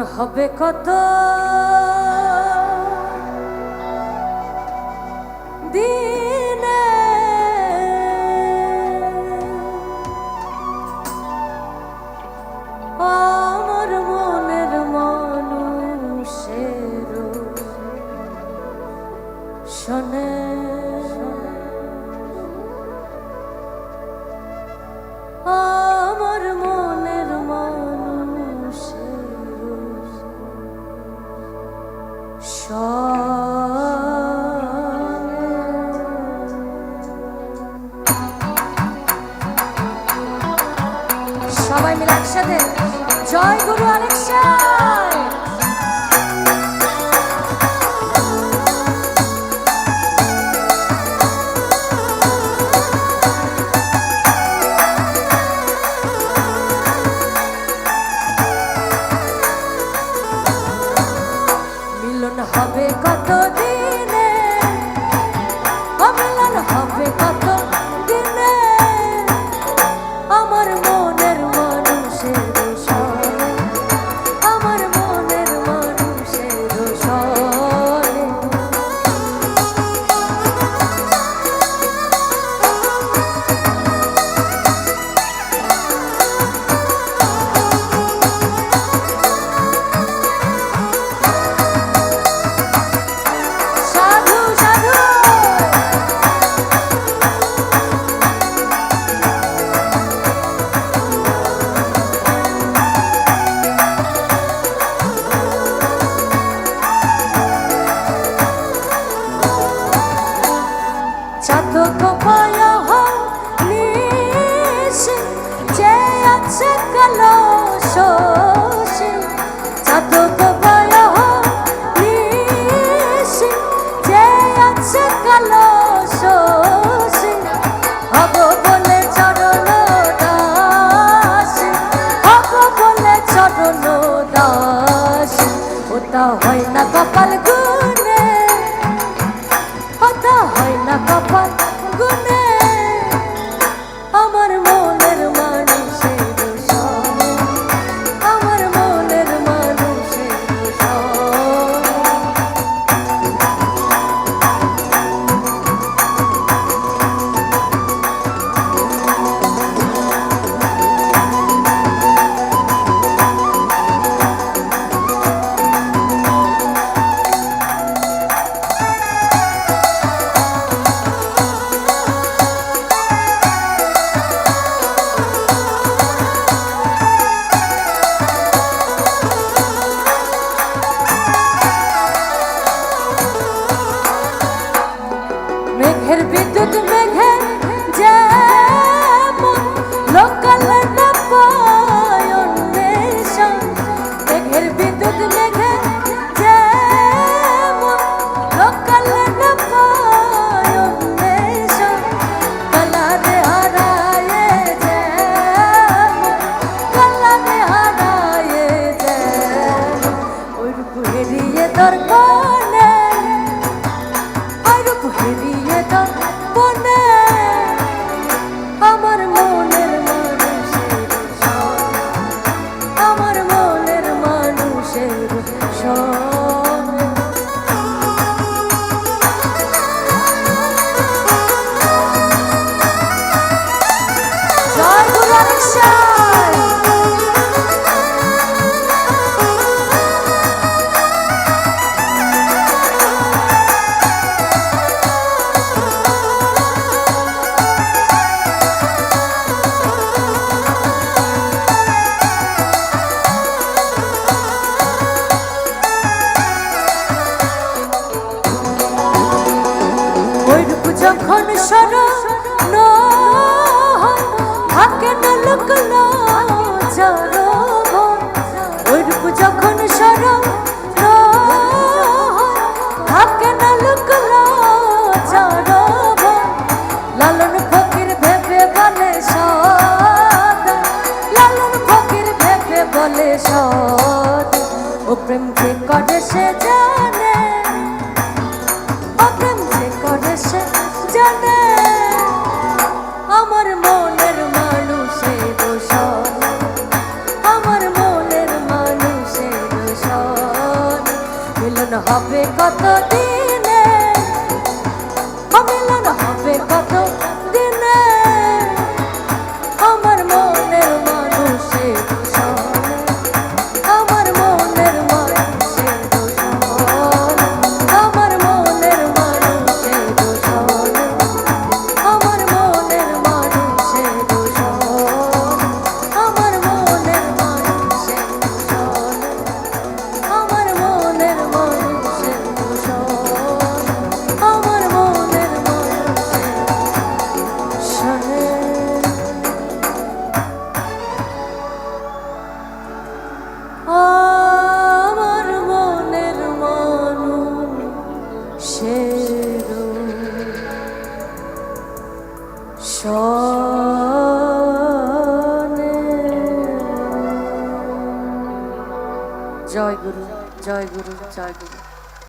হবে কত দিনে আমার মনের মানুষের শোনে আমার মনের মানুষের সবাই মিলে একসাথে জয় গুরু আলেক্সা হবে কত দিনে মিলন হবে কত দিনে আমার মনের মানুষের সনে আমার মনের মানুষের সনে চাতক পায়া নিশে যে আছে কালো শোষে চাতক পায়া নিশে যে আছে কালো শোষে হব বলে চরণ দাস হব বলে চরণ দাস ওটা হয় না কপাল গুনে ওটা হয় না কপাল গুনে আমার মনের মানুষের সনে আমার মনের মানুষের সনে মেঘের বিদ্যুৎ মেঘের যেমন লোকাল না পায় অন্বেষণ মেঘের বিদ্যুৎ মেঘের যেমন লোকাল না পায় অন্বেষণ কালারে হারায়ে যেমন কালারে হারায়ে যেমন ওই রূপ হেরিয়ে দরকার হেরিয়ে দাও বনে আমার মনের মানুষের সনে আমার মনের মানুষের সনে জয় গুরু আলেক্সা যখন শরণ থাকে না লুকলো চরণ ওই রূপ যখন শরণ থাকে না লুকলো চরণ লালন ফকির ভেবে বলে সদা লালন ফকির ভেবে বলে সদা ও প্রেম যে করে সে জানে ও প্রেম যে করে সে জানে আমার মনের মানুষের সনে আমার মনের মানুষের হবে কত দিনে, মিলন হবে কত দিনে, আমার মনের মানুষের সনে, আমার মনের মানুষের সনে, আমার মনের মানুষের সনে, আমার মনের মানুষের সনে, আমার মনের মানুষের সনে, আমার মনের মানুষের সনে, আমার মনের মানুষের সনে। আমার মনের মানুষের সনে। জয় গুরু, জয় গুরু, জয় গুরু।